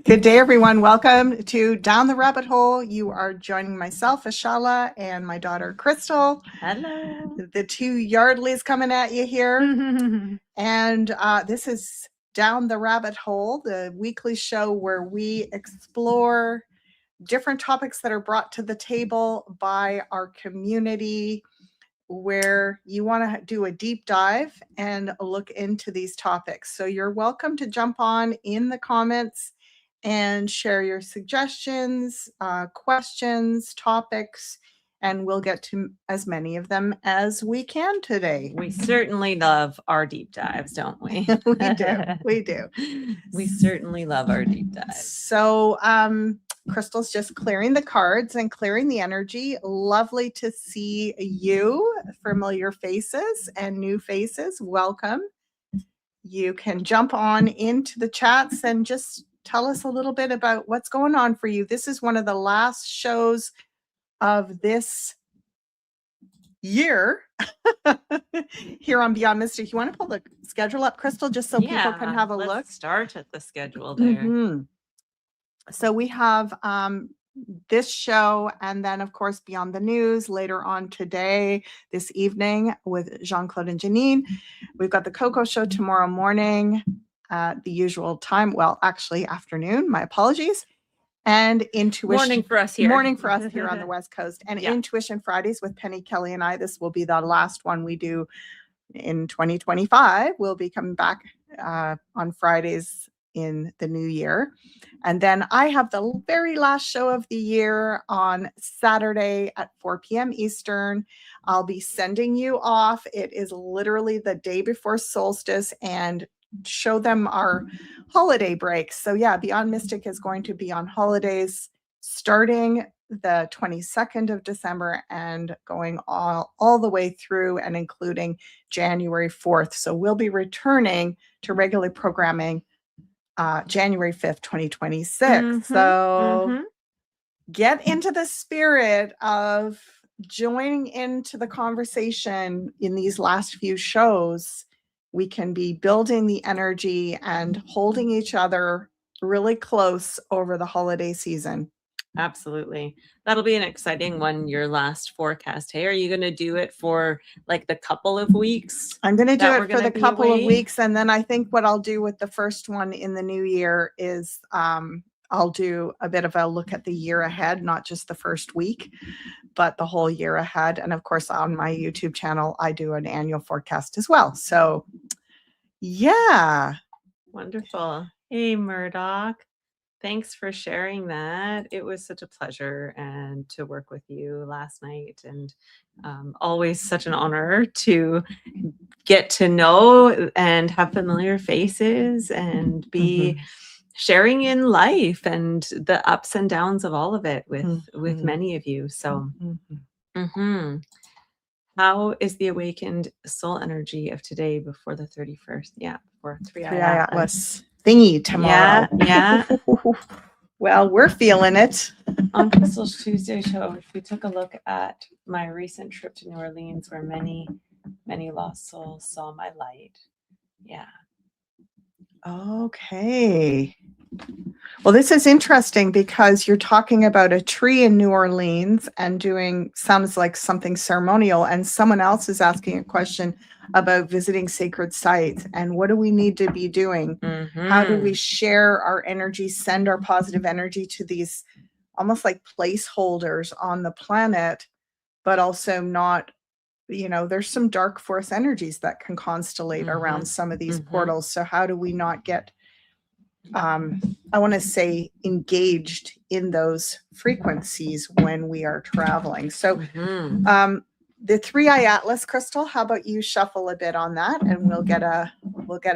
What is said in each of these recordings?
Good day, everyone. Welcome to Down the Rabbit Hole. You are joining myself, ASHALA, and my daughter, Crystal. Hello. The two Yardleys coming at you here. And this is Down the Rabbit Hole, the weekly show where we explore different topics that are brought to the table by our community, where you want to do a deep dive and look into these topics. So you're welcome to jump on in the comments and share your suggestions, questions, topics, and we'll get to as many of them as we can today. We certainly love our deep dives, don't we? We do. We do. We certainly love our deep dives. So, Crystal's just clearing the cards and clearing the energy. Lovely to see you, familiar faces and new faces. Welcome. You can jump on into the chats and just tell us a little bit about what's going on for you. This is one of the last shows of this year here on Beyond Mystic. You want to pull the schedule up, Crystal, just so people can have a look? Let's start at the schedule there. So we have this show, and then of course Beyond the News later on today, this evening with Jean-Claude and Janine. We've got the Coco Show tomorrow morning at the usual time. Well, actually afternoon, my apologies. And Intuition. Morning for us here. Morning for us here on the West Coast. And Intuition Fridays with Penny, Kelly, and I. This will be the last one we do in 2025. We'll be coming back on Fridays in the new year. And then I have the very last show of the year on Saturday at 4 p.m. Eastern. I'll be sending you off. It is literally the day before solstice, and show them our holiday breaks. So yeah, Beyond Mystic is going to be on holidays starting the 22nd of December and going all the way through and including January 4th. So we'll be returning to regular programming January 5th, 2026. So get into the spirit of joining into the conversation in these last few shows. We can be building the energy and holding each other really close over the holiday season. Absolutely. That'll be an exciting one, your last forecast. Hey, are you going to do it for like the couple of weeks? I'm going to do it for the couple of weeks. And then I think what I'll do with the first one in the new year is I'll do a bit of a look at the year ahead, not just the first week, but the whole year ahead. And of course, on my YouTube channel, I do an annual forecast as well. So yeah. Wonderful. Hey, Murdoch. Thanks for sharing that. It was such a pleasure and to work with you last night, and always such an honor to get to know and have familiar faces and be sharing in life and the ups and downs of all of it with many of you. So how is the awakened soul energy of today before the 31st? Yeah, before 3i Atlas thingy tomorrow. Yeah. Well, we're feeling it. On Crystal's Tuesday show, we took a look at my recent trip to New Orleans, where many lost souls saw my light. Yeah. Okay. Well, this is interesting because you're talking about a tree in New Orleans and doing, sounds like something ceremonial, and someone else is asking a question about visiting sacred sites and what do we need to be doing? How do we share our energy, send our positive energy to these almost like placeholders on the planet, but also not, you know, there's some dark force energies that can constellate around some of these portals. So how do we not get I want to say engaged in those frequencies when we are traveling? So the 3i Atlas, Crystal, how about you shuffle a bit on that, and we'll get a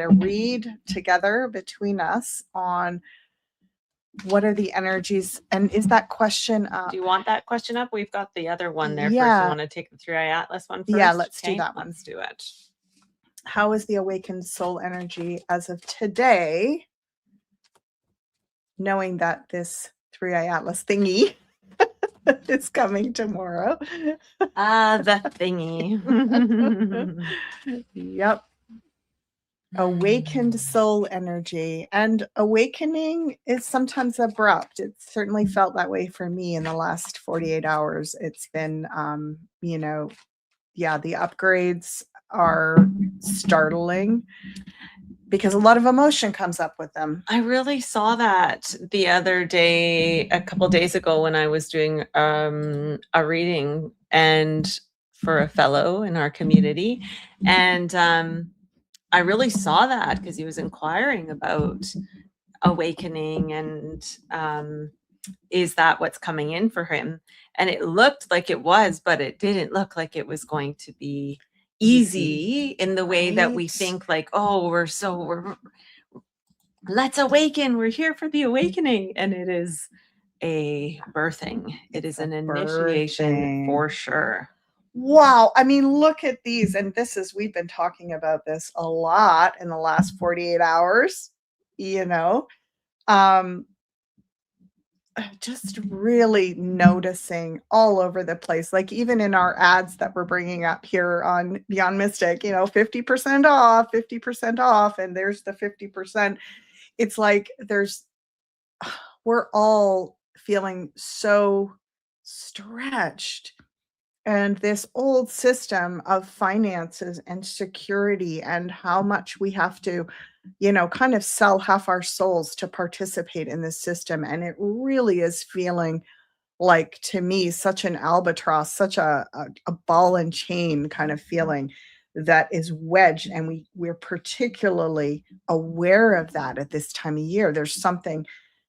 read together between us on what are the energies. And is that question up? Do you want that question up? We've got the other one there first. You want to take the 3i Atlas one first? Yeah, let's do that one. Let's do it. How is the awakened soul energy as of today, knowing that this 3i Atlas thingy is coming tomorrow? The thingy. Yep. Awakened soul energy. And awakening is sometimes abrupt. It certainly felt that way for me in the last 48 hours. It's been, you know, yeah, the upgrades are startling because a lot of emotion comes up with them. I really saw that the other day, a couple days ago, when I was doing a reading and for a fellow in our community. And I really saw that because he was inquiring about awakening and is that what's coming in for him? And it looked like it was, but it didn't look like it was going to be easy in the way that we Right. think, like, oh, let's awaken. We're here for the awakening. And it is a birthing. It is an initiation for sure. Wow. I mean, look at these. And this is, we've been talking about this a lot in the last 48 hours, you know. Just really noticing all over the place, like even in our ads that we're bringing up here on Beyond Mystic, you know, 50% off, 50% off, and there's the 50%. It's like we're all feeling so stretched. And this old system of finances and security and how much we have to, you know, kind of sell half our souls to participate in this system. And it really is feeling like, to me, such an albatross, such a ball and chain kind of feeling that is wedged. And we're particularly aware of that at this time of year. There's something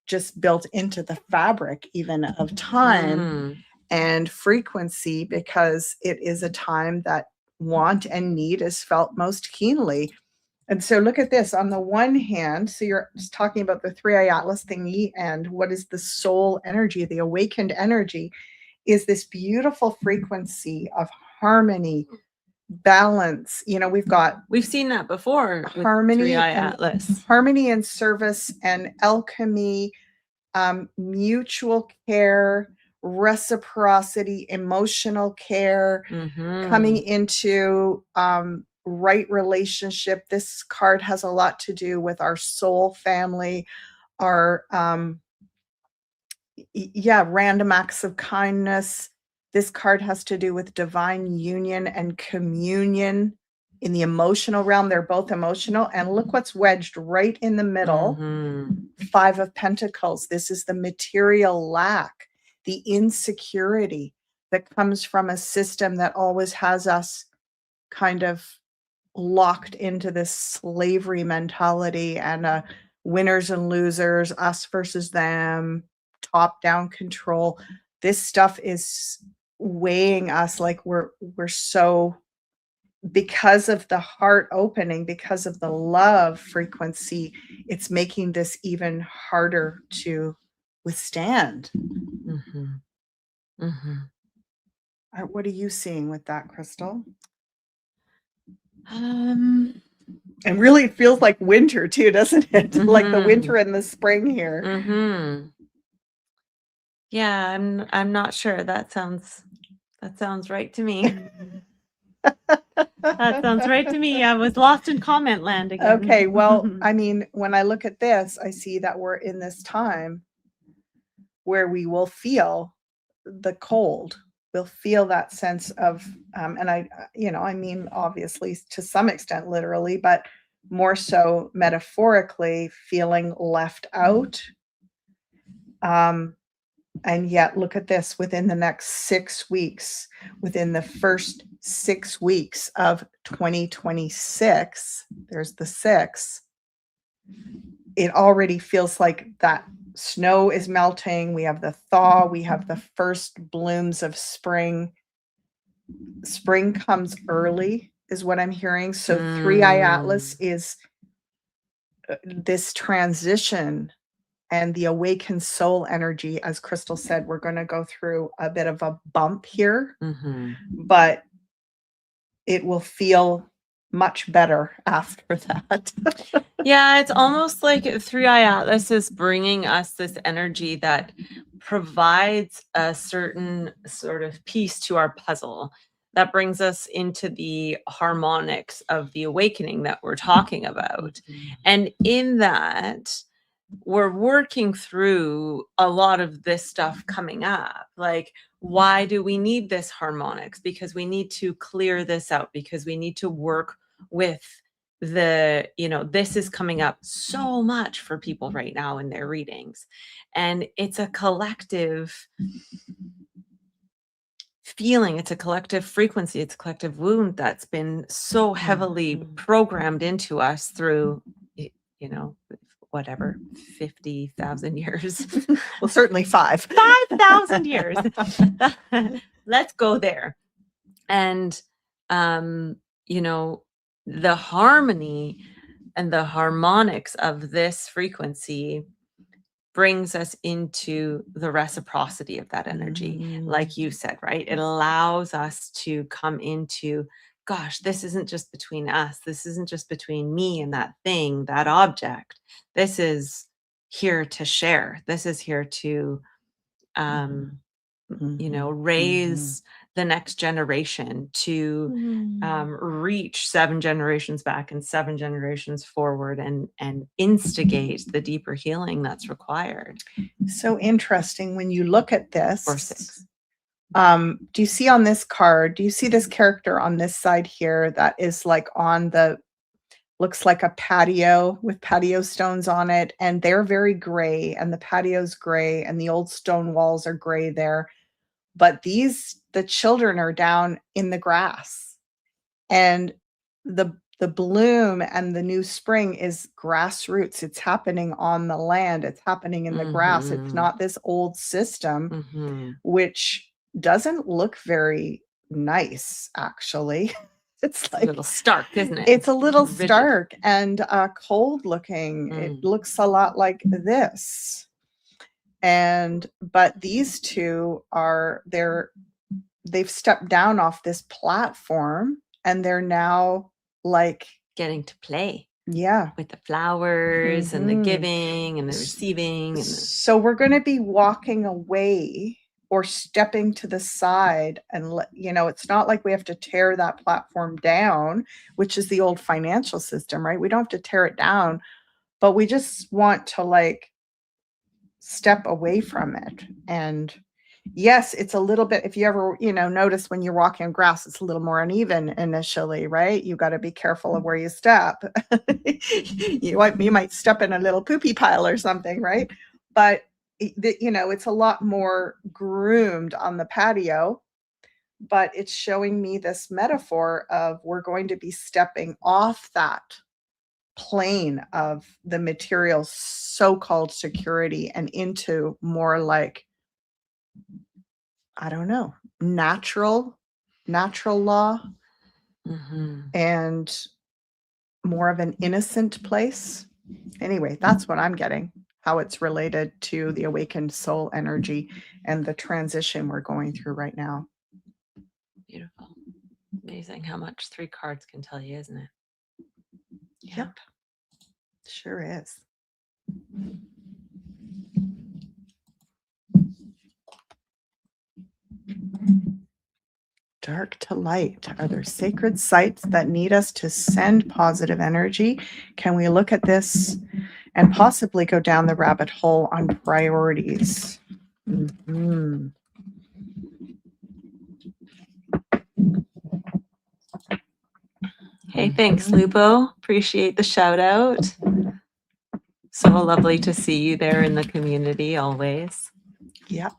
just built into the fabric even of time and frequency, because it is a time that want and need is felt most keenly. And so look at this. On the one hand, so you're just talking about the 3-eye atlas thingy, and what is the soul energy, the awakened energy, is this beautiful frequency of harmony, balance. You know, we've seen that before with harmony 3-eye and atlas. Harmony and service and alchemy, mutual care, reciprocity, emotional care, coming into right relationship. This card has a lot to do with our soul family, our random acts of kindness. This card has to do with divine union and communion in the emotional realm. They're both emotional. And look what's wedged right in the middle. 5 of Pentacles. This is the material lack, the insecurity that comes from a system that always has us kind of locked into this slavery mentality and winners and losers, us versus them, top-down control. This stuff is weighing us like we're so, because of the heart opening, because of the love frequency, it's making this even harder to withstand. What are you seeing with that, Crystal? And really it feels like winter too, doesn't it? Like the winter and the spring here. Yeah, I'm not sure. That sounds right to me. That sounds right to me. I was lost in comment land again. Okay, well, I mean, when I look at this, I see that we're in this time where we will feel the cold. We'll feel that sense of, and I mean, obviously to some extent, literally, but more so metaphorically, feeling left out. And yet, look at this, within the next 6 weeks, within the first 6 weeks of 2026, there's the 6, it already feels like that snow is melting. We have the thaw. We have the first blooms of spring. Spring comes early, is what I'm hearing. So 3-eye atlas is this transition and the awakened soul energy. As Crystal said, we're going to go through a bit of a bump here, but it will feel much better after that. Yeah, it's almost like 3-eye atlas is bringing us this energy that provides a certain sort of piece to our puzzle. that brings us into the harmonics of the awakening that we're talking about. And in that, we're working through a lot of this stuff coming up. Like, why do we need this harmonics? Because we need to clear this out, because we need to work with the, this is coming up so much for people right now in their readings. And it's a collective feeling, it's a collective frequency, it's a collective wound that's been so heavily programmed into us through, whatever, 50,000 years. Well, certainly 5,000 years. Let's go there. And, the harmony and the harmonics of this frequency brings us into the reciprocity of that energy. Like you said, right? It allows us to come into, gosh, this isn't just between us. This isn't just between me and that thing, that object. This is here to share. This is here to, raise the next generation, to reach 7 generations back and 7 generations forward, and instigate the deeper healing that's required. So interesting when you look at this. Or 6. Do you see on this card, do you see this character on this side here that is like on the, looks like a patio with patio stones on it, and they're very gray, and the patio's gray, and the old stone walls are gray there. But the children are down in the grass, and the bloom and the new spring is grassroots. It's happening on the land. It's happening in the grass. It's not this old system, which doesn't look very nice, actually. It's like a little stark, isn't it? It's a little stark and cold looking. It looks a lot like this. But these two they've stepped down off this platform, and they're now like getting to play. Yeah. With the flowers and the giving and the receiving. So we're going to be walking away or stepping to the side, and it's not like we have to tear that platform down, which is the old financial system, right? We don't have to tear it down, but we just want to step away from it. And yes, it's a little bit, if you ever, notice when you're walking on grass, it's a little more uneven initially, right? You got to be careful of where you step. You might step in a little poopy pile or something, right? But it's a lot more groomed on the patio, but it's showing me this metaphor of we're going to be stepping off that plane of the material so-called security and into more like, I don't know, natural law, and more of an innocent place. Anyway, that's what I'm getting, how it's related to the awakened soul energy and the transition we're going through right now. Beautiful. Amazing how much 3 cards can tell you, isn't it? Yep. Sure is. Dark to light. Are there sacred sites that need us to send positive energy? Can we look at this and possibly go down the rabbit hole on priorities? Hey, thanks, Lupo. Appreciate the shout out. So lovely to see you there in the community always. Yep.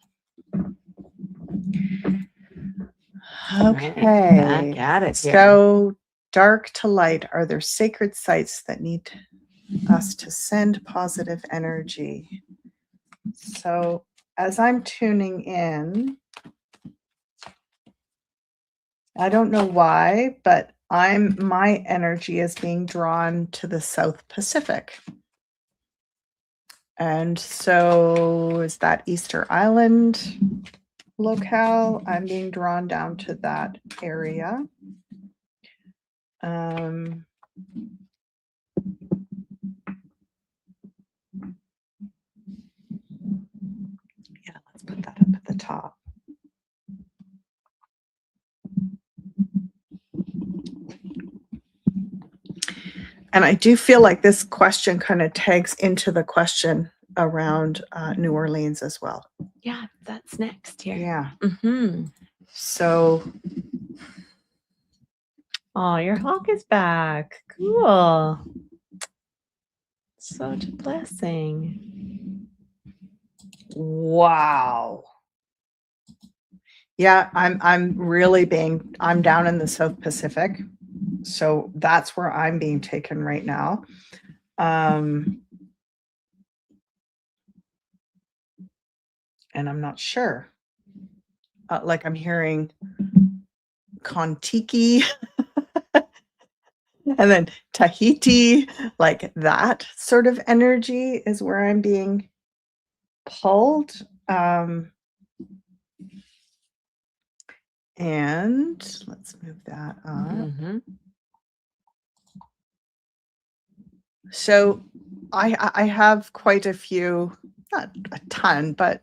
Okay. Back at it here. So dark to light. Are there sacred sites that need us to send positive energy? So as I'm tuning in, I don't know why, but my energy is being drawn to the South Pacific. And so is that Easter Island locale? I'm being drawn down to that area. Yeah, let's put that up at the top. And I do feel like this question kind of tags into the question around New Orleans as well. Yeah, that's next here. Yeah. Mm-hmm. So, Oh, your hawk is back. Cool. Such a blessing. wow. Yeah, I'm really I'm down in the South Pacific. So that's where I'm being taken right now. And I'm not sure. Like I'm hearing Kontiki and then Tahiti, like that sort of energy is where I'm being pulled. And let's move that up. Mm-hmm. So I have quite a few, not a ton, but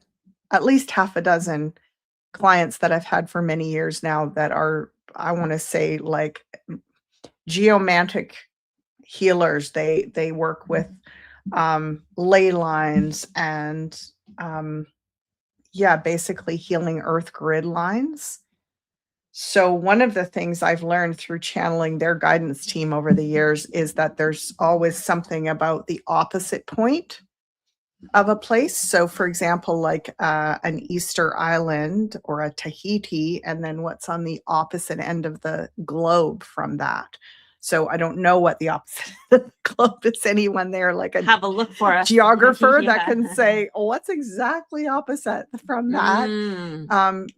at least half a dozen clients that I've had for many years now that are, I want to say, like geomantic healers. They work with ley lines and yeah, basically healing earth grid lines. So one of the things I've learned through channeling their guidance team over the years is that there's always something about the opposite point of a place. So for example, like an Easter Island or a Tahiti, and then what's on the opposite end of the globe from that. So I don't know what the opposite of the globe is. Anyone there, like a Have a look for us. geographer that Yeah. can say, oh, what's exactly opposite from that?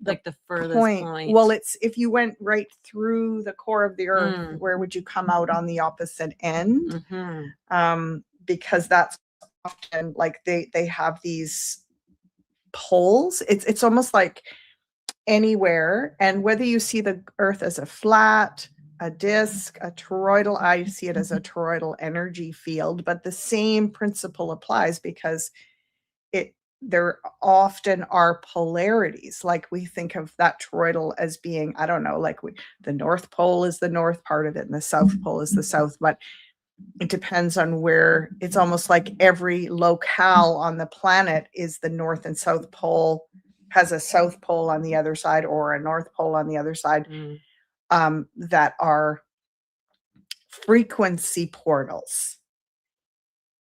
Like the furthest point. Well, it's if you went right through the core of the earth, where would you come out on the opposite end? Because that's often like they have these poles. It's almost like anywhere, and whether you see the earth as a flat, a disc, a toroidal, I see it as a toroidal energy field, but the same principle applies because there often are polarities. Like we think of that toroidal as being, I don't know, like the North Pole is the north part of it and the South Pole is the south, but it depends on where. It's almost like every locale on the planet is the North and South Pole, has a South Pole on the other side or a North Pole on the other side. That are frequency portals.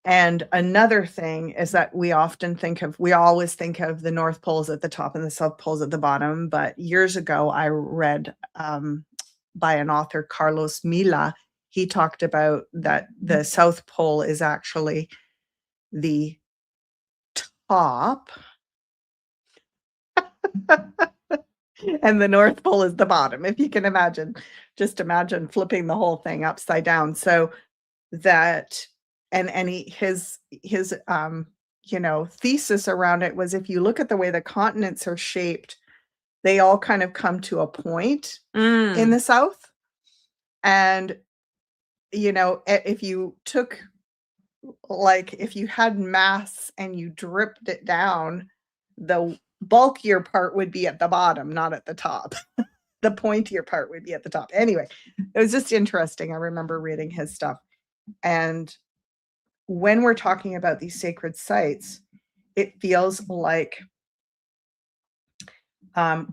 And another thing is that we always think of the North Poles at the top and the South Poles at the bottom. But years ago, I read by an author, Carlos Mila, he talked about that the South Pole is actually the top and the North Pole is the bottom. If you can imagine, just imagine flipping the whole thing upside down. So that, and his thesis around it was, if you look at the way the continents are shaped, they all kind of come to a point in the South. And, if you took, like, if you had mass and you dripped it down, the bulkier part would be at the bottom, not at the top. The pointier part would be at the top. Anyway, it was just interesting. I remember reading his stuff. And when we're talking about these sacred sites, it feels like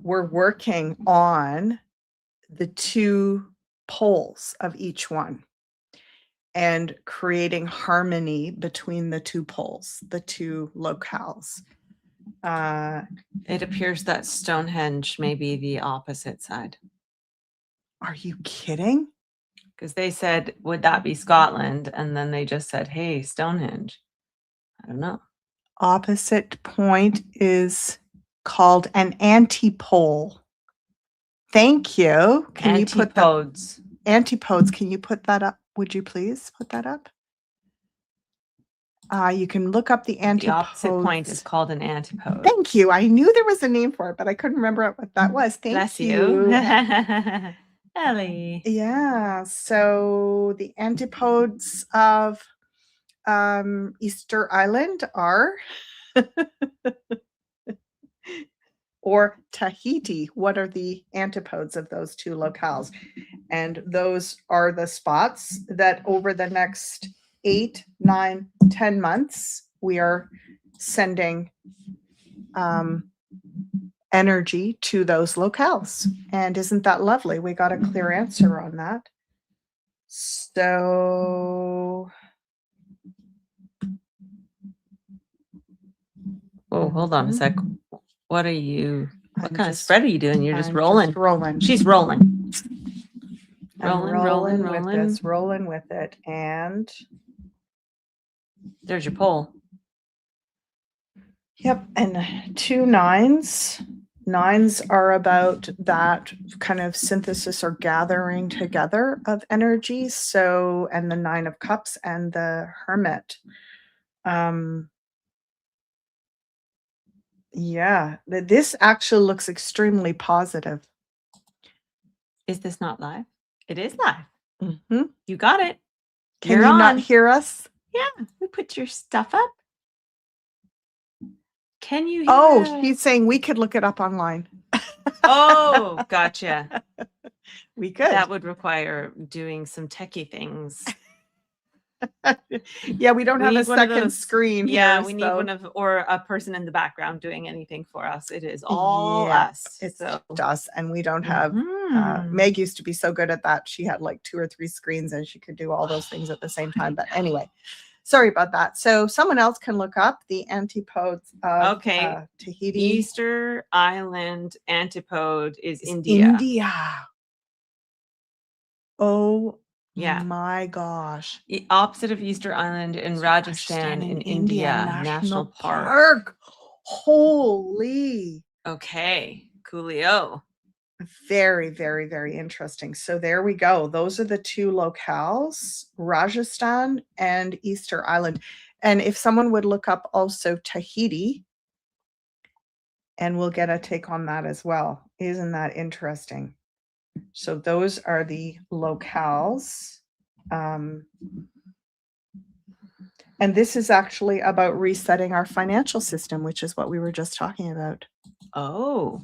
we're working on the two poles of each one and creating harmony between the two poles, the two locales. It appears that Stonehenge may be the opposite side. Are you kidding? Because they said, would that be Scotland? And then they just said, hey, Stonehenge. I don't know. Opposite point is called an antipole. Thank you. Can Antipodes. you put that? Antipodes. Can you put that up? Would you please put that up? You can look up the antipodes. The opposite point is called an antipode. Thank you. I knew there was a name for it, but I couldn't remember what that was. Thank you. Ellie. Yeah. So the antipodes of Easter Island are or Tahiti. What are the antipodes of those two locales? And those are the spots that over the next 8, 9, 10 months, we are sending energy to those locales. And isn't that lovely? We got a clear answer on that. So, oh, hold on a sec. What are you? What kind of just- spread are you doing? You're just I'm rolling. just rolling. She's rolling. I'm Rolling. with this, rolling with it. And there's your pole. yep, and 2 9s. 9s are about that kind of synthesis or gathering together of energy. So, and the 9 of Cups and the Hermit. Yeah, this actually looks extremely positive. Is this not live? It is live. Mm-hmm. You got it. Can You're you on. not hear us? Yeah, we put your stuff up. Can you hear Oh, us? he's saying we could look it up online. Oh, gotcha. We could. That would require doing some techie things. Yeah, we don't have a need one of second those- screen Yeah, here. we need so- one of, or a person in the background doing anything for us. It is all Yeah, us. It's so. us, and we don't have. Mhm. Meg used to be so good at that. She had like 2 or 3 screens, and she could do all those things at the same time. But anyway, sorry about that. So someone else can look up the antipodes of Tahiti. Easter Island antipode is It's India. India. Oh Yeah. my gosh. Opposite of Easter Island in Rajasthan in India National Park. Holy. Okay, coolio. Very, very, very interesting. So there we go. Those are the 2 locales, Rajasthan and Easter Island. And if someone would look up also Tahiti, and we'll get a take on that as well. Isn't that interesting? So those are the locales. And this is actually about resetting our financial system, which is what we were just talking about. Oh,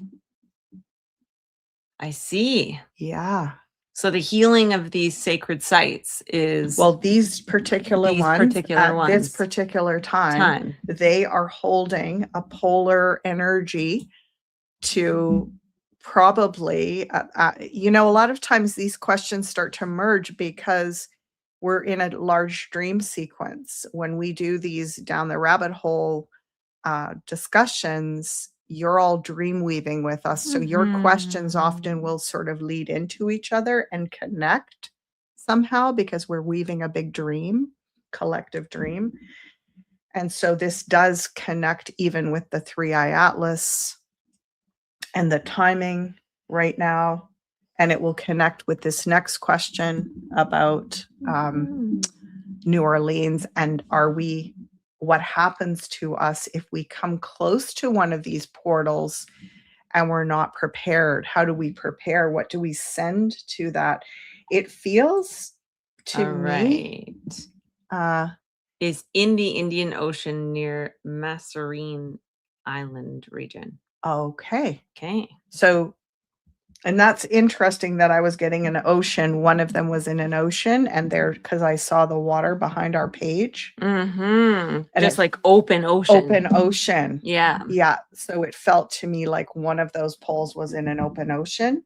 I see. Yeah. So the healing of these sacred sites is Well, these particular ones at this particular time, they are holding a polar energy to probably, a lot of times these questions start to merge because we're in a large dream sequence. When we do these down the rabbit hole discussions, you're all dream weaving with us. So your questions often will sort of lead into each other and connect somehow because we're weaving a big dream, collective dream. And so this does connect even with the 3-eye atlas and the timing right now. And it will connect with this next question about New Orleans and what happens to us if we come close to one of these portals and we're not prepared? How do we prepare? What do we send to that? It feels to me. Is in the Indian Ocean near Masserine Island region. Okay. Okay. So, and that's interesting that I was getting an ocean. One of them was in an ocean, and because I saw the water behind our page. And just like open ocean. Open ocean. Yeah. Yeah. So it felt to me like one of those poles was in an open ocean.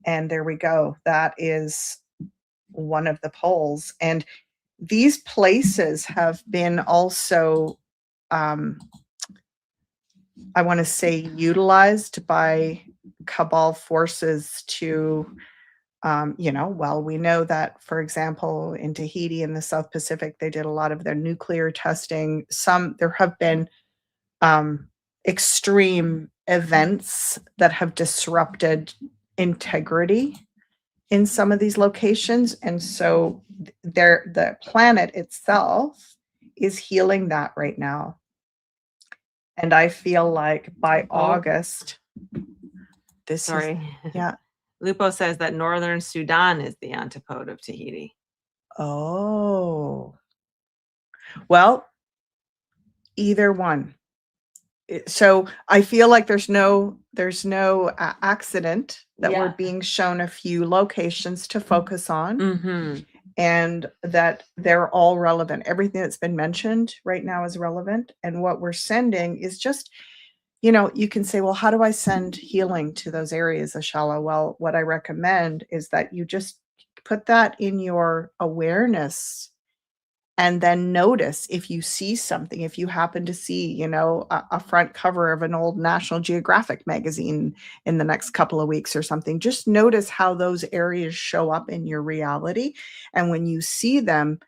And there we go. That is one of the poles. And these places have been also, I want to say, utilized by cabal forces to, we know that, for example, in Tahiti in the South Pacific, they did a lot of their nuclear testing. There have been extreme events that have disrupted integrity in some of these locations. And so the planet itself is healing that right now. And I feel like by August, yeah. Lupo says that Northern Sudan is the antipode of Tahiti. Oh. Well, either one. so I feel like there's no accident that we're Yeah. being shown a few locations to focus on, Mm-hmm. and that they're all relevant. Everything that's been mentioned right now is relevant. And what we're sending is just, you can say, well, how do I send healing to those areas, Ashala? Well, what I recommend is that you just put that in your awareness, and then notice if you see something, if you happen to see, a front cover of an old National Geographic magazine in the next couple of weeks or something. Just notice how those areas show up in your reality. And when you see them,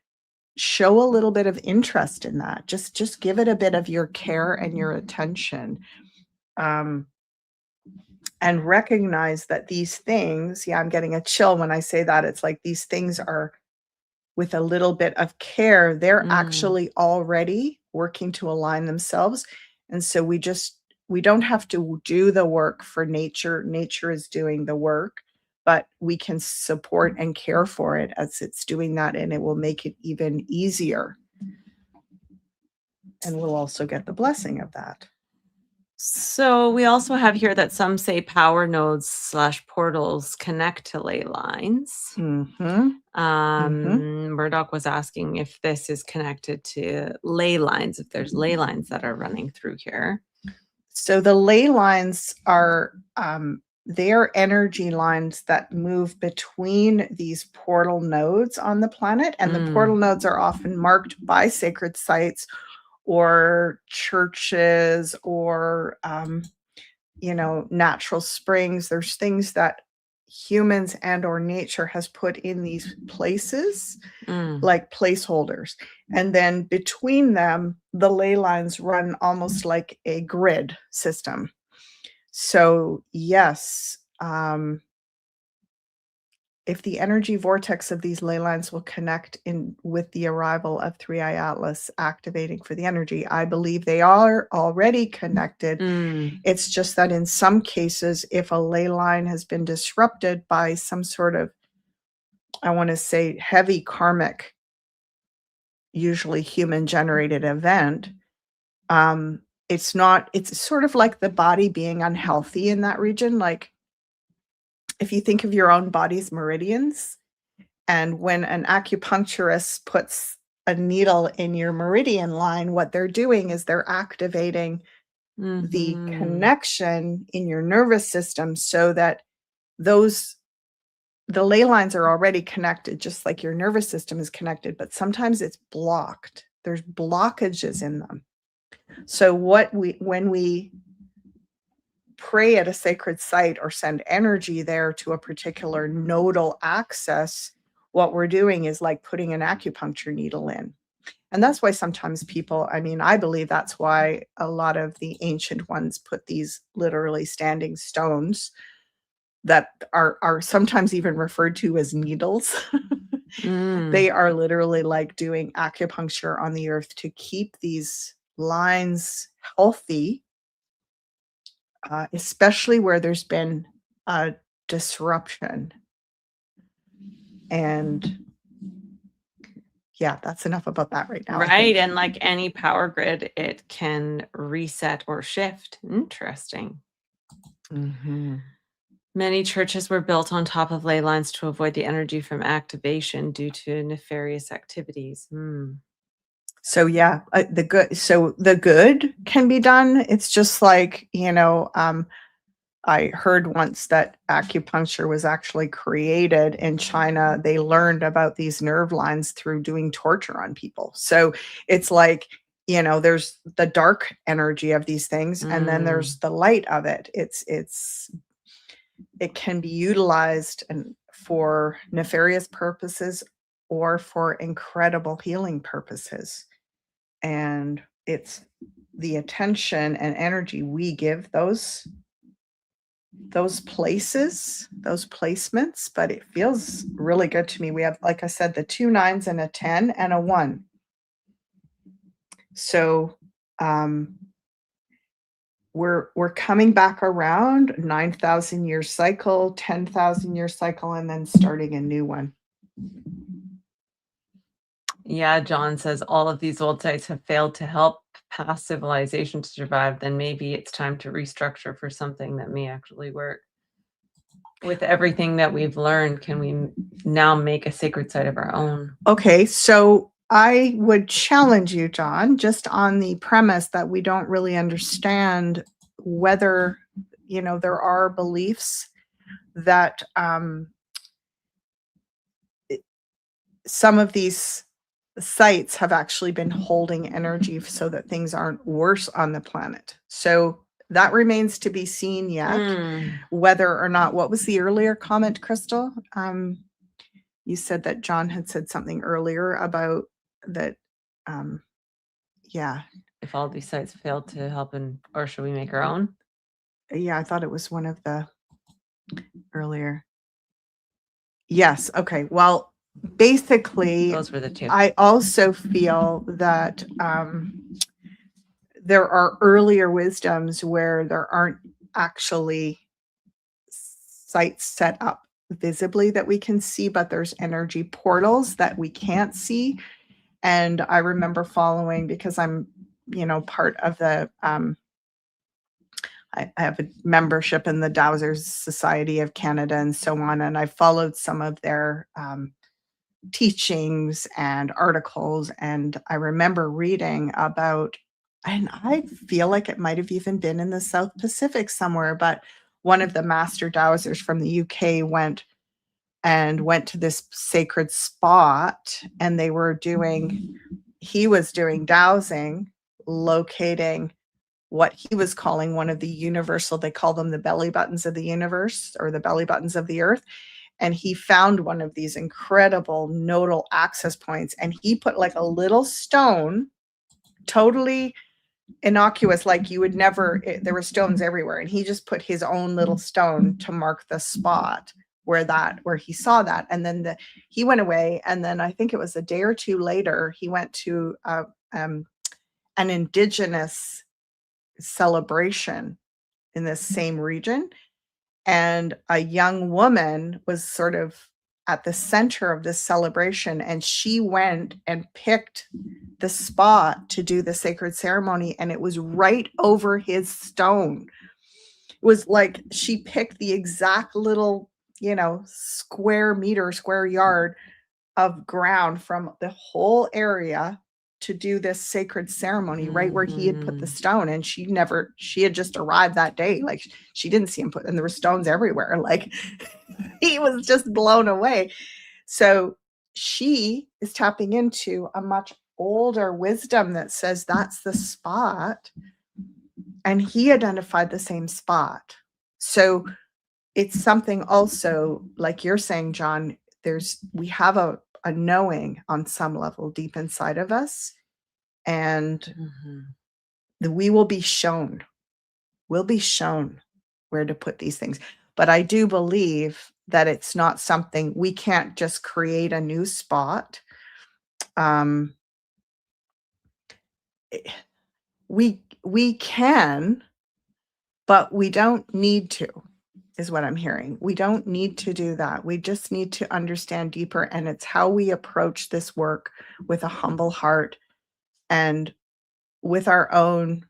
show a little bit of interest in that. Just give it a bit of your care and your attention. And recognize that these things, I'm getting a chill when I say that. It's like these things are, with a little bit of care, they're actually already working to align themselves. And so we don't have to do the work for nature. Nature is doing the work, but we can support and care for it as it's doing that, and it will make it even easier. And we'll also get the blessing of that. So we also have here that some say power nodes / portals connect to ley lines. Murdoch was asking if this is connected to ley lines, if there's ley lines that are running through here. So the ley lines are they're energy lines that move between these portal nodes on the planet, and the portal nodes are often marked by sacred sites or churches or natural springs. There's things that humans and or nature has put in these places, like placeholders, and then between them the ley lines run almost like a grid system. So yes, if the energy vortex of these ley lines will connect in with the arrival of 3i Atlas activating for the energy, I believe they are already connected. It's just that in some cases, if a ley line has been disrupted by some sort of, I want to say, heavy karmic, usually human generated event, it's sort of like the body being unhealthy in that region. Like, if you think of your own body's meridians, and when an acupuncturist puts a needle in your meridian line, what they're doing is they're activating the connection in your nervous system so that the ley lines are already connected, just like your nervous system is connected, but sometimes it's blocked. There's blockages in them. So when we pray at a sacred site or send energy there to a particular nodal access, what we're doing is like putting an acupuncture needle in. And that's why sometimes people, I believe that's why a lot of the ancient ones put these literally standing stones that are sometimes even referred to as needles. They are literally like doing acupuncture on the earth to keep these lines healthy, especially where there's been a disruption. And yeah, that's enough about that right now. Right. And like any power grid, it can reset or shift. Interesting. Many churches were built on top of ley lines to avoid the energy from activation due to nefarious activities. So yeah, the good can be done. It's just like, I heard once that acupuncture was actually created in China. They learned about these nerve lines through doing torture on people. So it's like, there's the dark energy of these things, and then there's the light of it. It can be utilized for nefarious purposes or for incredible healing purposes. And it's the attention and energy we give those places, those placements, but it feels really good to me. We have, like I said, the 2 9s and a 10 and a 1. So we're coming back around 9,000 year cycle, 10,000 year cycle, and then starting a new one. Yeah, John says all of these old sites have failed to help past civilization to survive, then maybe it's time to restructure for something that may actually work. With everything that we've learned, can we now make a sacred site of our own? Okay, so I would challenge you, John, just on the premise that we don't really understand whether, there are beliefs that some of these sites have actually been holding energy so that things aren't worse on the planet. So that remains to be seen yet, whether or not, what was the earlier comment, Crystal? You said that John had said something earlier about that. Yeah. If all these sites failed to help, or should we make our own? Yeah, I thought it was one of the earlier. Yes. Okay. Well, basically, Those were the two. I also feel that there are earlier wisdoms where there aren't actually sites set up visibly that we can see, but there's energy portals that we can't see. And I remember following, because I'm, part of the, I have a membership in the Dowsers Society of Canada and so on. And I followed some of their teachings and articles. And I remember reading about, and I feel like it might have even been in the South Pacific somewhere, but one of the master dowsers from the UK went to this sacred spot, and he was doing dowsing, locating what he was calling one of the universal, they call them the belly buttons of the universe, or the belly buttons of the earth. And he found one of these incredible nodal access points, and he put like a little stone, totally innocuous, like you would never, there were stones everywhere, and he just put his own little stone to mark the spot where he saw that. And then he went away, and then I think it was a day or two later, he went to an indigenous celebration in this same region, and a young woman was sort of at the center of this celebration, and she went and picked the spot to do the sacred ceremony, and it was right over his stone. It was like she picked the exact little, square yard of ground from the whole area to do this sacred ceremony right where he had put the stone. And she had just arrived that day. Like, she didn't see him and there were stones everywhere. Like, he was just blown away. So she is tapping into a much older wisdom that says that's the spot. And he identified the same spot. So it's something also, like you're saying, John, we have a knowing on some level deep inside of us, and we will be shown. We'll be shown where to put these things. But I do believe that it's not something we can't just create a new spot. We can, but we don't need to, is what I'm hearing. We don't need to do that. We just need to understand deeper. And it's how we approach this work with a humble heart and with our own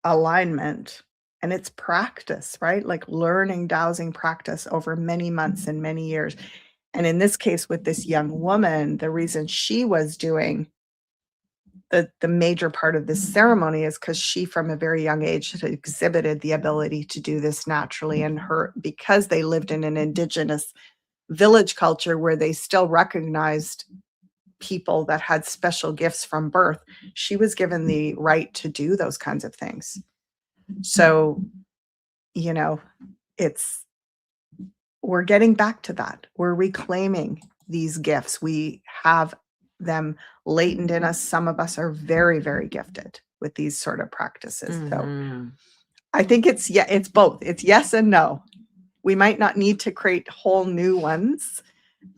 alignment. And it's practice, right? Like learning dowsing practice over many months and many years. And in this case, with this young woman, the reason she was doing the major part of this ceremony is because she, from a very young age, had exhibited the ability to do this naturally. And because they lived in an indigenous village culture where they still recognized people that had special gifts from birth, she was given the right to do those kinds of things. So, we're getting back to that. We're reclaiming these gifts. We have them latent in us. Some of us are very, very gifted with these sort of practices. So I think it's both. It's yes and no. We might not need to create whole new ones.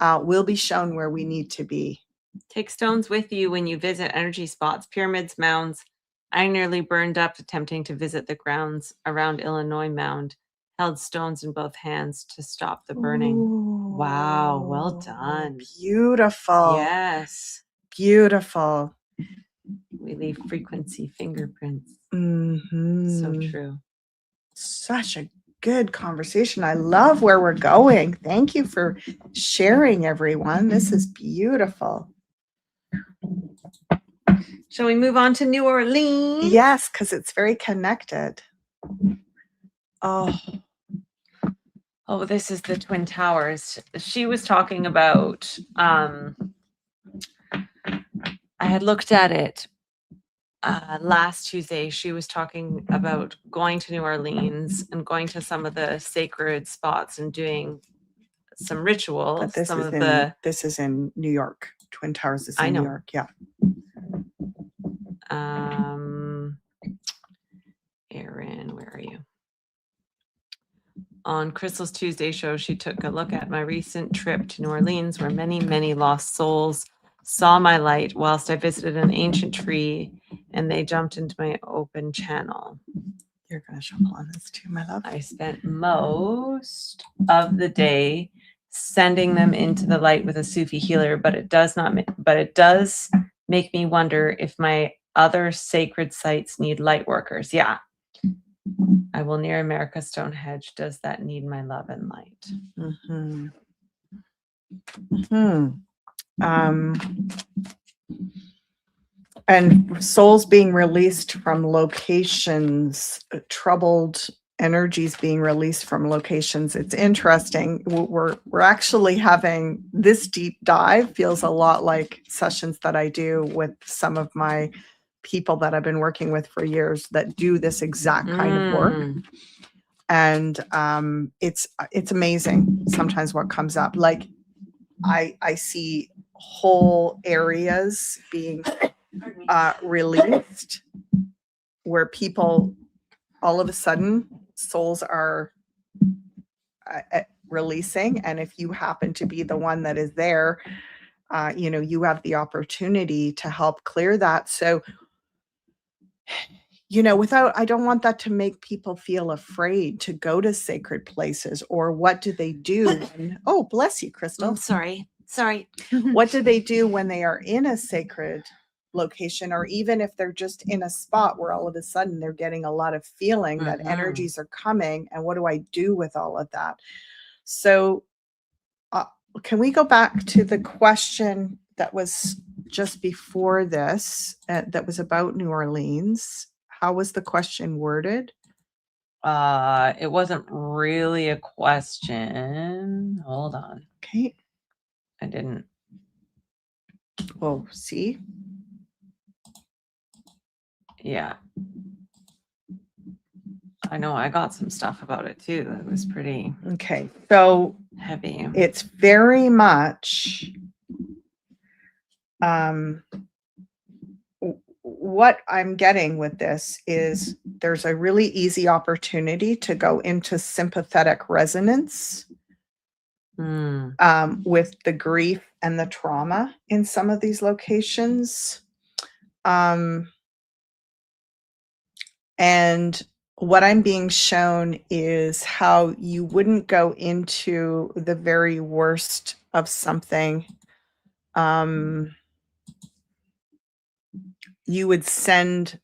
We'll be shown where we need to be. Take stones with you when you visit energy spots, pyramids, mounds. I nearly burned up attempting to visit the grounds around Illinois Mound. Held stones in both hands to stop the burning. Ooh, wow, well done. Beautiful. Yes. Beautiful. We leave frequency fingerprints. Mm-hmm. So true. Such a good conversation. I love where we're going. Thank you for sharing, everyone. This is beautiful. Shall we move on to New Orleans? Yes, because it's very connected. Oh, this is the Twin Towers. She was talking about, I had looked at it last Tuesday. She was talking about going to New Orleans and going to some of the sacred spots and doing some rituals. but this some is of in the this is in New York. Twin Towers is in I know. New York. Yeah. Erin, where are you? On Crystal's Tuesday show, she took a look at my recent trip to New Orleans, where many, many lost souls saw my light whilst I visited an ancient tree, and they jumped into my open channel. You're going to shuffle on this too, my love. I spent most of the day sending them into the light with a Sufi healer, but it does make me wonder if my other sacred sites need light workers. Yeah. I will near America Stonehenge. Does that need my love and light? Mm-hmm. Mm-hmm. And souls being released from locations, troubled energies being released from locations. It's interesting. We're actually having this deep dive. Feels a lot like sessions that I do with some of my people that I've been working with for years that do this exact kind of work. And it's amazing sometimes what comes up. Like I see whole areas being released where people all of a sudden souls are releasing, and if you happen to be the one that is there, you have the opportunity to help clear that. So I don't want that to make people feel afraid to go to sacred places. Or what do they do when, oh, bless you, Crystal. Sorry. What do they do when they are in a sacred location, or even if they're just in a spot where all of a sudden they're getting a lot of feeling that energies are coming, and what do I do with all of that? So can we go back to the question that was just before this, that was about New Orleans? How was the question worded? It wasn't really a question. Hold on. Okay. I didn't. Well, see? Yeah. I know I got some stuff about it too. That was pretty okay. So heavy. It's very much what I'm getting with this is there's a really easy opportunity to go into sympathetic resonance with the grief and the trauma in some of these locations. And what I'm being shown is how you wouldn't go into the very worst of something. You would send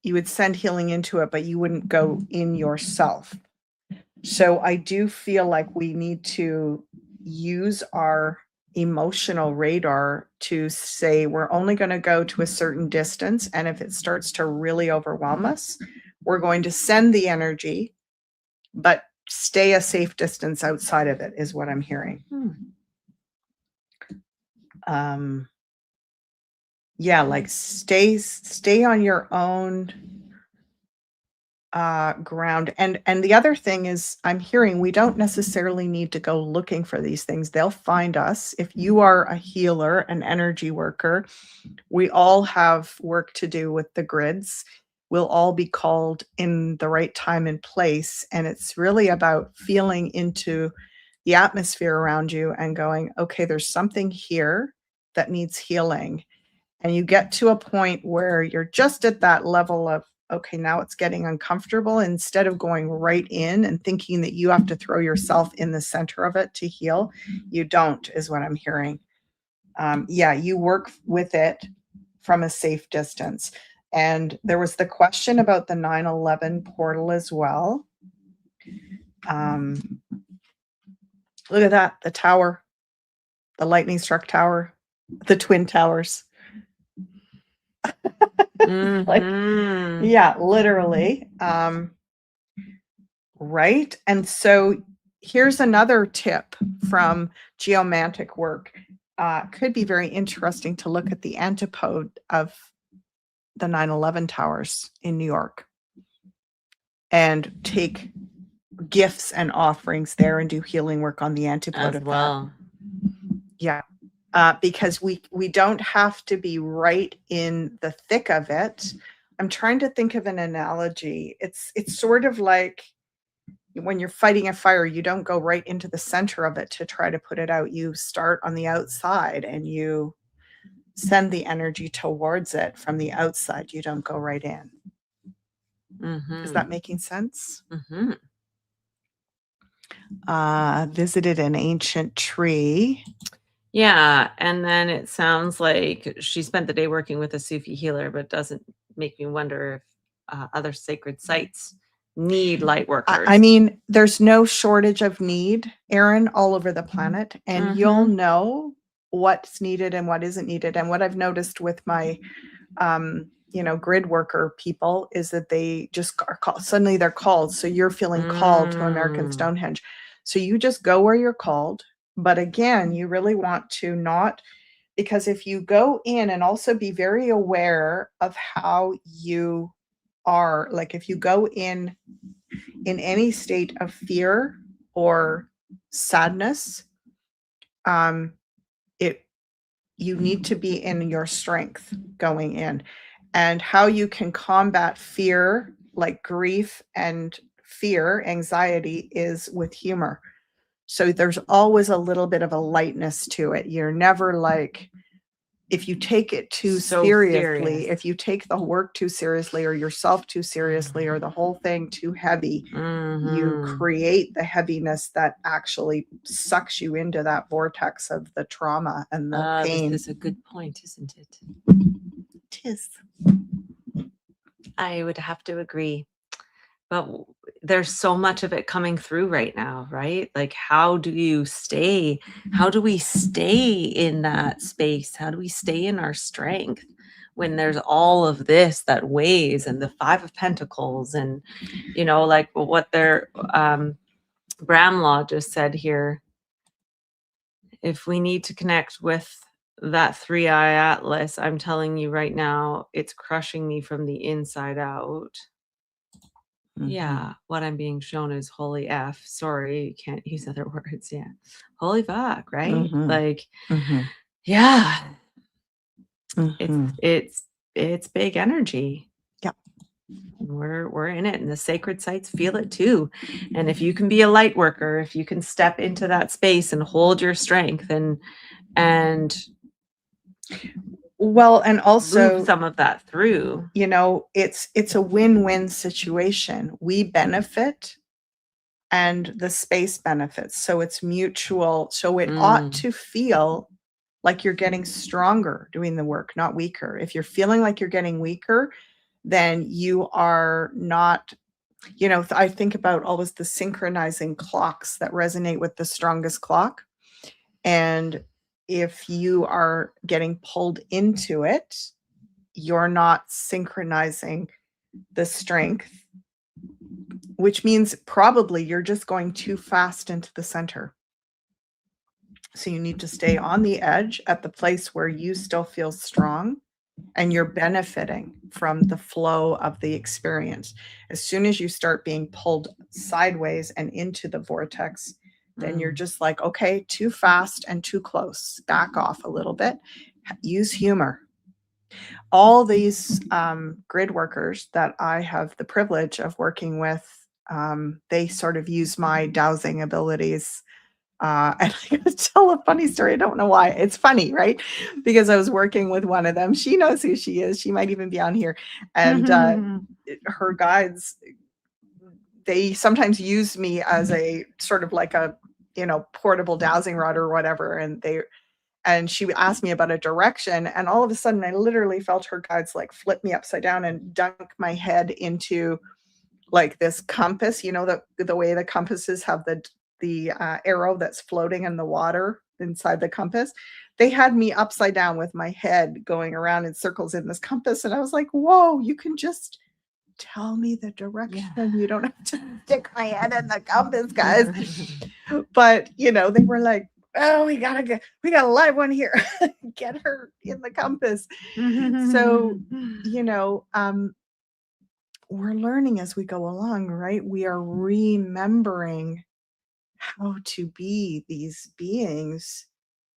healing into it, but you wouldn't go in yourself. So I do feel like we need to use our emotional radar to say we're only going to go to a certain distance, and if it starts to really overwhelm us, we're going to send the energy, but stay a safe distance outside of it, is what I'm hearing. Yeah, like stay on your own ground. And the other thing is, I'm hearing we don't necessarily need to go looking for these things. They'll find us. If you are a healer, an energy worker, we all have work to do with the grids. We'll all be called in the right time and place. And it's really about feeling into the atmosphere around you and going, okay, there's something here that needs healing. And you get to a point where you're just at that level of, okay, now it's getting uncomfortable. Instead of going right in and thinking that you have to throw yourself in the center of it to heal, you don't, is what I'm hearing. Yeah, you work with it from a safe distance. And there was the question about the 9/11 portal as well. Look at that, the tower, the lightning struck tower, the twin towers. Like, yeah, literally. Right. And so here's another tip from geomantic work. Could be very interesting to look at the antipode of the 9/11 towers in New York and take gifts and offerings there and do healing work on the antipode as of well. that. Yeah. Because we don't have to be right in the thick of it. I'm trying to think of an analogy. It's sort of like when you're fighting a fire, you don't go right into the center of it to try to put it out. You start on the outside and you send the energy towards it from the outside. You don't go right in. Is that making sense? Visited an ancient tree. Yeah. And then it sounds like she spent the day working with a Sufi healer, but doesn't make me wonder if other sacred sites need light workers. I mean, there's no shortage of need, Erin, all over the planet. And you'll know what's needed and what isn't needed. And what I've noticed with my grid worker people is that they just are called, suddenly they're called. So you're feeling called to American Stonehenge. So you just go where you're called. But again, you really want to not, because if you go in and also be very aware of how you are, like if you go in any state of fear or sadness, you need to be in your strength going in. And how you can combat fear, like grief and fear, anxiety, is with humor. So there's always a little bit of a lightness to it. You're never like, if you take it too seriously, if you take the work too seriously or yourself too seriously or the whole thing too heavy, you create the heaviness that actually sucks you into that vortex of the trauma and the pain. This is a good point, isn't it? It is. I would have to agree. But there's so much of it coming through right now, right? Like, how do we stay in that space? How do we stay in our strength when there's all of this that weighs, and the 5 of Pentacles, and, like what their Bramlaw just said here, if we need to connect with that 3-eye atlas, I'm telling you right now, it's crushing me from the inside out. Yeah, what I'm being shown is holy F. Sorry, you can't use other words. Yeah. Holy fuck, right? Like, yeah. It's big energy. Yeah. We're in it, and the sacred sites feel it too. And if you can be a light worker, if you can step into that space and hold your strength and well, and also move some of that through, it's a win-win situation. We benefit and the space benefits, so it's mutual. So it ought to feel like you're getting stronger doing the work, not weaker. If you're feeling like you're getting weaker, then you are not. I think about always the synchronizing clocks that resonate with the strongest clock. And if you are getting pulled into it, you're not synchronizing the strength, which means probably you're just going too fast into the center. So you need to stay on the edge at the place where you still feel strong and you're benefiting from the flow of the experience. As soon as you start being pulled sideways and into the vortex, then you're just like, okay, too fast and too close. Back off a little bit. Use humor. All these grid workers that I have the privilege of working with, they sort of use my dowsing abilities. And I'm going to tell a funny story. I don't know why. It's funny, right? Because I was working with one of them. She knows who she is. She might even be on here. And her guides, they sometimes use me as a sort of like a, portable dowsing rod or whatever. And and she asked me about a direction, and all of a sudden I literally felt her guides like flip me upside down and dunk my head into like this compass, you know, the way the compasses have the arrow that's floating in the water inside the compass. They had me upside down with my head going around in circles in this compass, and I was like, whoa, you can just tell me the direction. Yeah. You don't have to stick my head in the compass, guys. But you know, they were like, oh, we got a live one here. Get her in the compass. So, you know, we're learning as we go along, right? We are remembering how to be these beings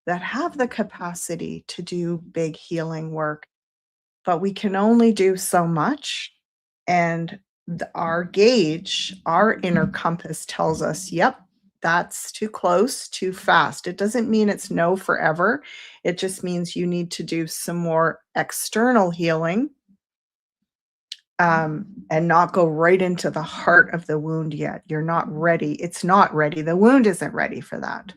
that have the capacity to do big healing work, but we can only do so much. And our gauge, our inner compass tells us, yep, that's too close, too fast. It doesn't mean it's no forever. It just means you need to do some more external healing, and not go right into the heart of the wound yet. You're not ready. It's not ready. The wound isn't ready for that.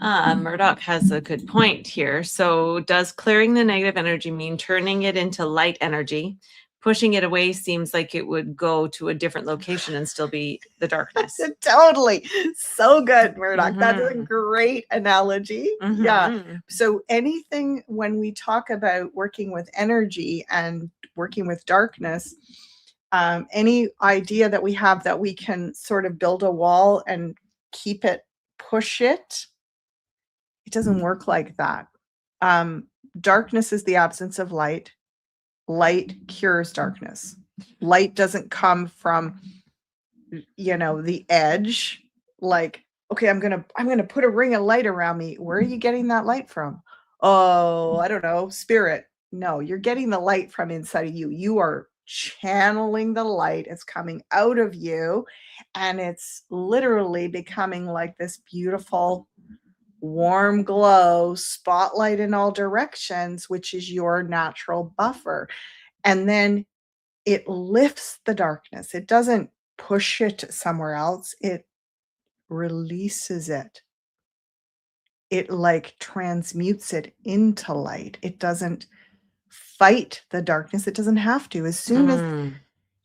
Murdoch has a good point here. So does clearing the negative energy mean turning it into light energy? Pushing it away seems like it would go to a different location and still be the darkness. Totally. So good, Murdoch. That's a great analogy. Yeah. So anything when we talk about working with energy and working with darkness, any idea that we have that we can sort of build a wall and keep it, push it, it doesn't work like that. Darkness is the absence of light. Light cures darkness. Light doesn't come from, you know, the edge. Like, okay, I'm gonna put a ring of light around me. Where are you getting that light from? Oh, I don't know, spirit. No, you're getting the light from inside of you. You are channeling the light. It's coming out of you, and it's literally becoming like this beautiful warm glow, spotlight in all directions, which is your natural buffer. And then it lifts the darkness. It doesn't push it somewhere else. It releases it. It like transmutes it into light. It doesn't fight the darkness. It doesn't have to. As soon as,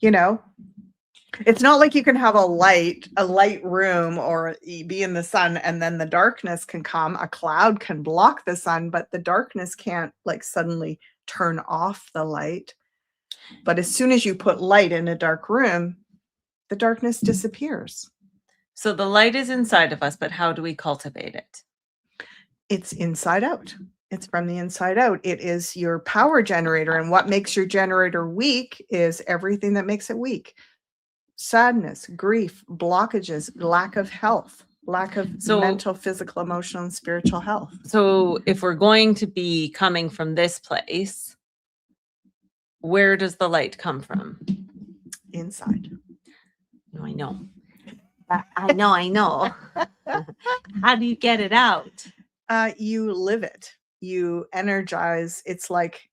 you know, it's not like you can have a light room or be in the sun and then the darkness can come. A cloud can block the sun, but the darkness can't like suddenly turn off the light. But as soon as you put light in a dark room, the darkness disappears. So the light is inside of us, but how do we cultivate it? It's inside out. It's from the inside out. It is your power generator. And what makes your generator weak is everything that makes it weak. Sadness, grief, blockages, lack of health, lack of mental, physical, emotional, and spiritual health. So if we're going to be coming from this place, where does the light come from? Inside. No, I know. I know. How do you get it out? You live it. You energize. It's like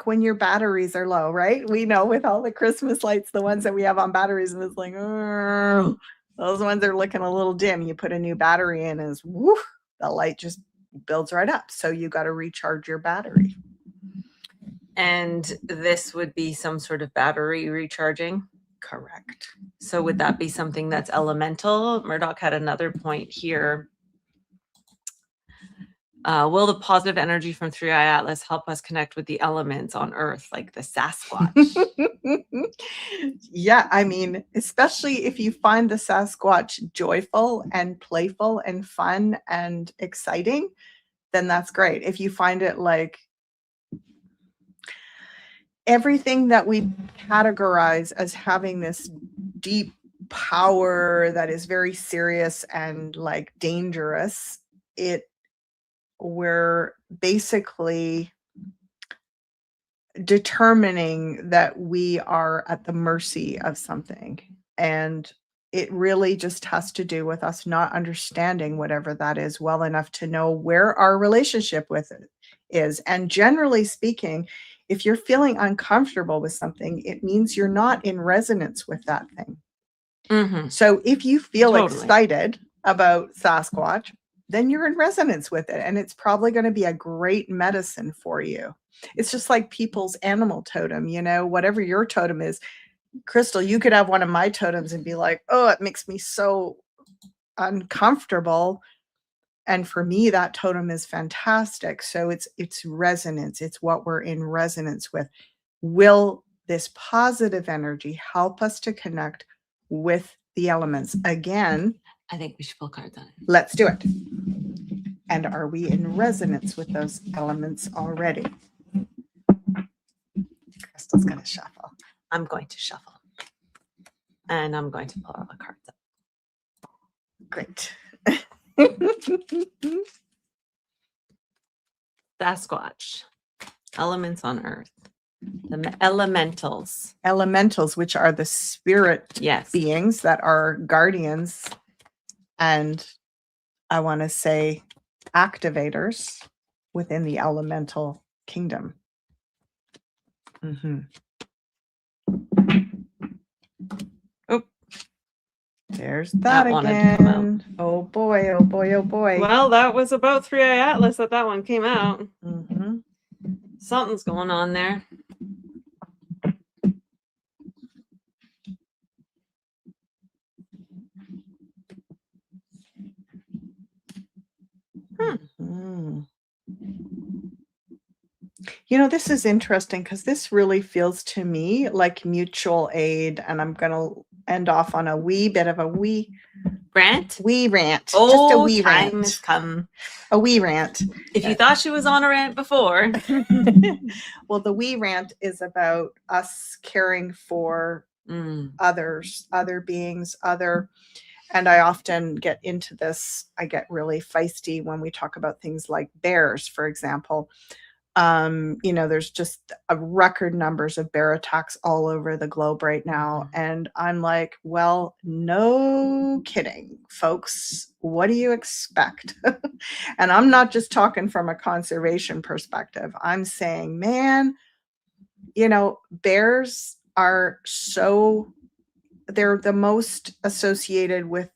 when your batteries are low, right? We know with all the Christmas lights, the ones that we have on batteries, and it's like, those ones are looking a little dim. You put a new battery in, and the light just builds right up. So you got to recharge your battery. And this would be some sort of battery recharging? Correct. So would that be something that's elemental? Murdoch had another point here. Will the positive energy from 3i Atlas help us connect with the elements on Earth, like the Sasquatch? Yeah, I mean, especially if you find the Sasquatch joyful and playful and fun and exciting, then that's great. If you find it like everything that we categorize as having this deep power that is very serious and like dangerous, we're basically determining that we are at the mercy of something. And it really just has to do with us not understanding whatever that is well enough to know where our relationship with it is. And generally speaking, if you're feeling uncomfortable with something, it means you're not in resonance with that thing. So if you feel excited about Sasquatch, then you're in resonance with it. And it's probably going to be a great medicine for you. It's just like people's animal totem, you know, whatever your totem is. Crystal, you could have one of my totems and be like, oh, it makes me so uncomfortable. And for me, that totem is fantastic. So it's resonance. It's what we're in resonance with. Will this positive energy help us to connect with the elements? Again, I think we should pull cards on it. let's do it. And are we in resonance with those elements already? Crystal's going to shuffle. I'm going to shuffle. And I'm going to pull all the cards up. Great. Sasquatch. Elements on Earth. The elementals. Elementals, which are the spirit Yes. beings that are guardians and I want to say activators within the elemental kingdom. Oh, there's that again. Oh boy, oh boy, oh boy. Well, that was about 3i Atlas that one came out. Something's going on there. You know, this is interesting because this really feels to me like mutual aid, and I'm going to end off on a wee bit of a rant. Wee rant. Oh, just a wee time rant. has come. A wee rant. If you thought she was on a rant before. Well, the wee rant is about us caring for others, other beings, and I often get into this. I get really feisty when we talk about things like bears, for example. You know, there's just a record numbers of bear attacks all over the globe right now. And I'm like, well, no kidding, folks. What do you expect? And I'm not just talking from a conservation perspective. I'm saying, man, you know, bears are they're the most associated with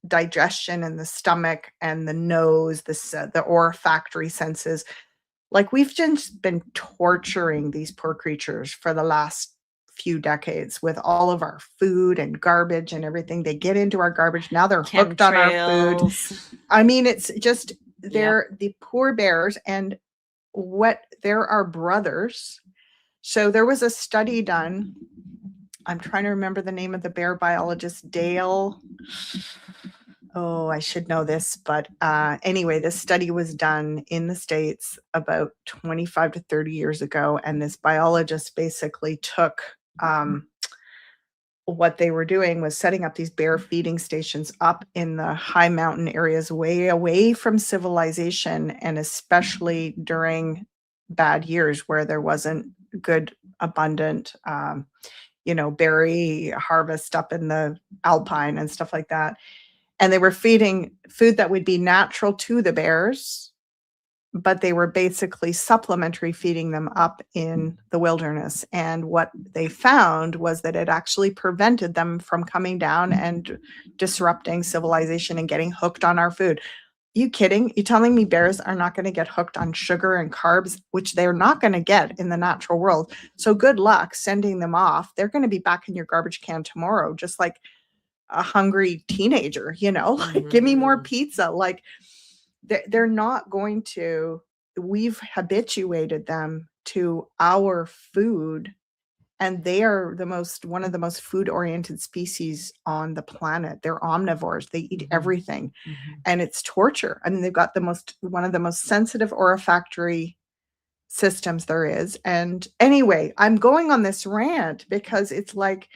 digestion and the stomach and the nose, the olfactory senses. Like, we've just been torturing these poor creatures for the last few decades with all of our food and garbage and everything. They get into our garbage. Now they're hooked on our food. I mean, it's just, they're the poor bears, and they're our brothers. So there was a study done. I'm trying to remember the name of the bear biologist, Dale. Oh, I should know this, but anyway, this study was done in the States about 25 to 30 years ago, and this biologist basically took what they were doing was setting up these bear feeding stations up in the high mountain areas way away from civilization, and especially during bad years where there wasn't good, abundant, berry harvest up in the alpine and stuff like that. And they were feeding food that would be natural to the bears, but they were basically supplementary feeding them up in the wilderness. And what they found was that it actually prevented them from coming down and disrupting civilization and getting hooked on our food. Are you kidding? You telling me bears are not going to get hooked on sugar and carbs, which they're not going to get in the natural world? So good luck sending them off. They're going to be back in your garbage can tomorrow, just like a hungry teenager, like, give me more pizza. Like, they're not going to. We've habituated them to our food, and they are one of the most food oriented species on the planet. They're omnivores. They eat everything, and it's torture. I mean, they've got one of the most sensitive olfactory systems there is. And anyway, I'm going on this rant because it's like,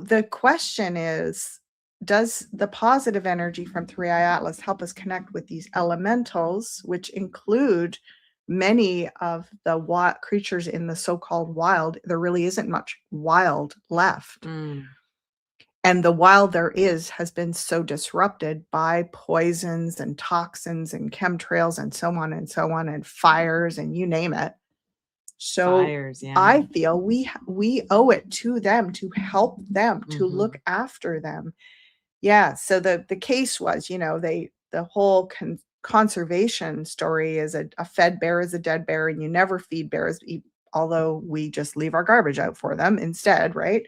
the question is, does the positive energy from 3i Atlas help us connect with these elementals, which include many of the creatures in the so-called wild? There really isn't much wild left. And the wild there has been so disrupted by poisons and toxins and chemtrails and so on and fires and you name it. So I feel we owe it to them to help them, to look after them. Yeah. So the case was, the whole conservation story is a fed bear is a dead bear, and you never feed bears, although we just leave our garbage out for them instead, right?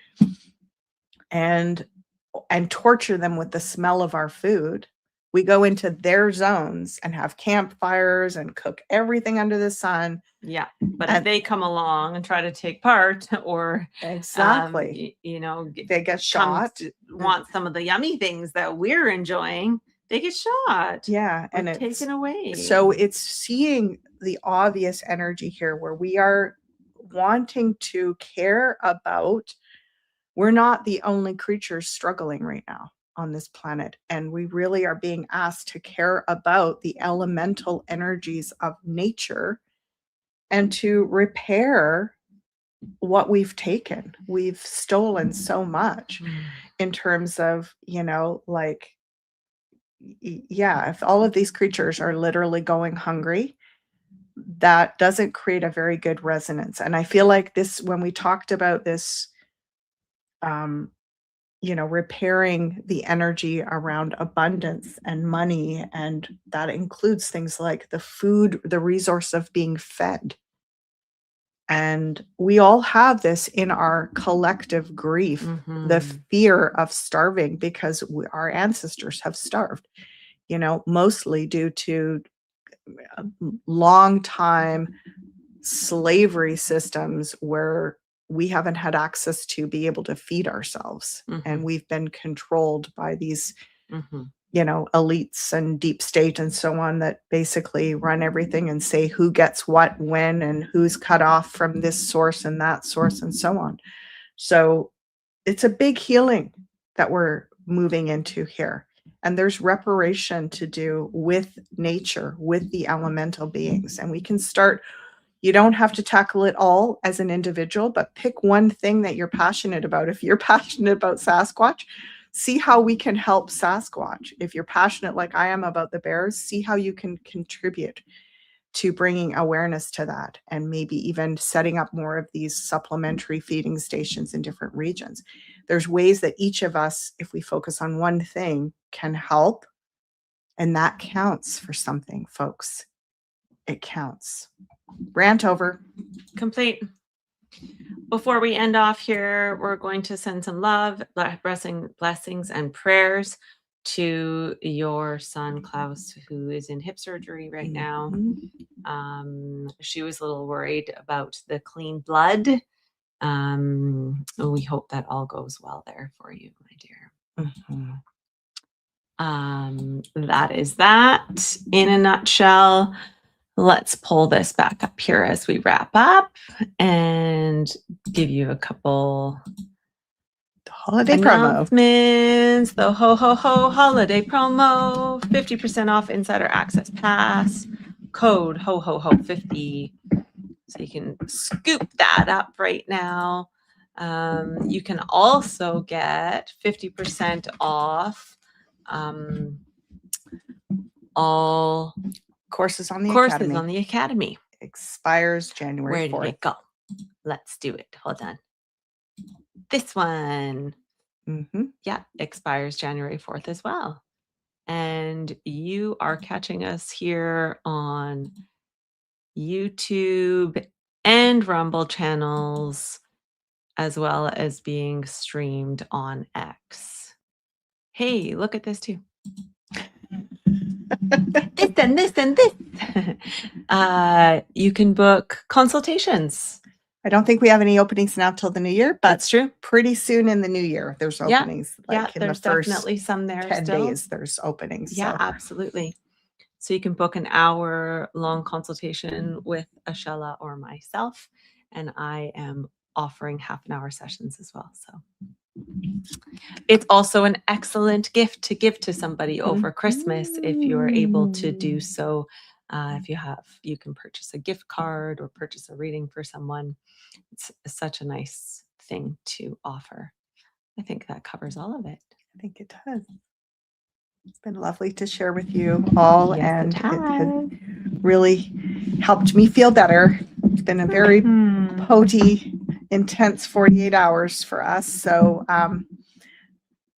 And torture them with the smell of our food. We go into their zones and have campfires and cook everything under the sun. Yeah. But if they come along and try to take part, or exactly, they get shot, want some of the yummy things that we're enjoying, they get shot. Yeah. And it's taken away. So it's seeing the obvious energy here where we are wanting to care about. We're not the only creatures struggling right now on this planet. And we really are being asked to care about the elemental energies of nature and to repair what we've taken. We've stolen so much in terms of, like, yeah, if all of these creatures are literally going hungry, that doesn't create a very good resonance. And I feel like this, when we talked about this, repairing the energy around abundance and money, and that includes things like the food, the resource of being fed. And we all have this in our collective grief, the fear of starving, because our ancestors have starved, mostly due to long time slavery systems where we haven't had access to be able to feed ourselves. And we've been controlled by these, elites and deep state and so on, that basically run everything and say who gets what, when, and who's cut off from this source and that source and so on. So it's a big healing that we're moving into here. And there's reparation to do with nature, with the elemental beings. And we can start. You don't have to tackle it all as an individual, but pick one thing that you're passionate about. If you're passionate about Sasquatch, see how we can help Sasquatch. If you're passionate like I am about the bears, see how you can contribute to bringing awareness to that, and maybe even setting up more of these supplementary feeding stations in different regions. There's ways that each of us, if we focus on one thing, can help. And that counts for something, folks. It counts. Rant over. Complete. Before we end off here, we're going to send some love, blessings, and prayers to your son, Klaus, who is in hip surgery right now. She was a little worried about the clean blood. We hope that all goes well there for you, my dear. That is that in a nutshell. Let's pull this back up here as we wrap up and give you a couple holiday announcements. The ho ho ho holiday promo, 50% off insider access pass, code ho ho ho 50. So you can scoop that up right now. You can also get 50% off all courses on the Academy. Expires January 4th. Where did it go? Let's do it. Hold on. This one. Yeah, expires January 4th as well. And you are catching us here on YouTube and Rumble channels, as well as being streamed on X. Hey, look at this too. This and this and this. You can book consultations. I don't think we have any openings now till the new year, but that's true. Pretty soon in the new year, there's openings. There's definitely some there. 10 days, there's openings. Yeah, absolutely. So you can book an hour-long consultation with ASHALA or myself, and I am offering half-an-hour sessions as well. So it's also an excellent gift to give to somebody over Christmas if you're able to do so. You can purchase a gift card or purchase a reading for someone. It's such a nice thing to offer. I think that covers all of it. I think it does. It's been lovely to share with you all, and it has really helped me feel better. It's been a very poty, intense 48 hours for us. So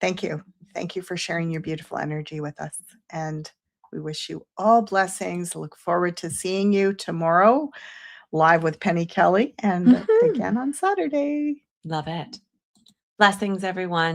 thank you. Thank you for sharing your beautiful energy with us. And We wish you all blessings. Look forward to seeing you tomorrow live with Penny Kelly and again on Saturday. Love it. Blessings, everyone.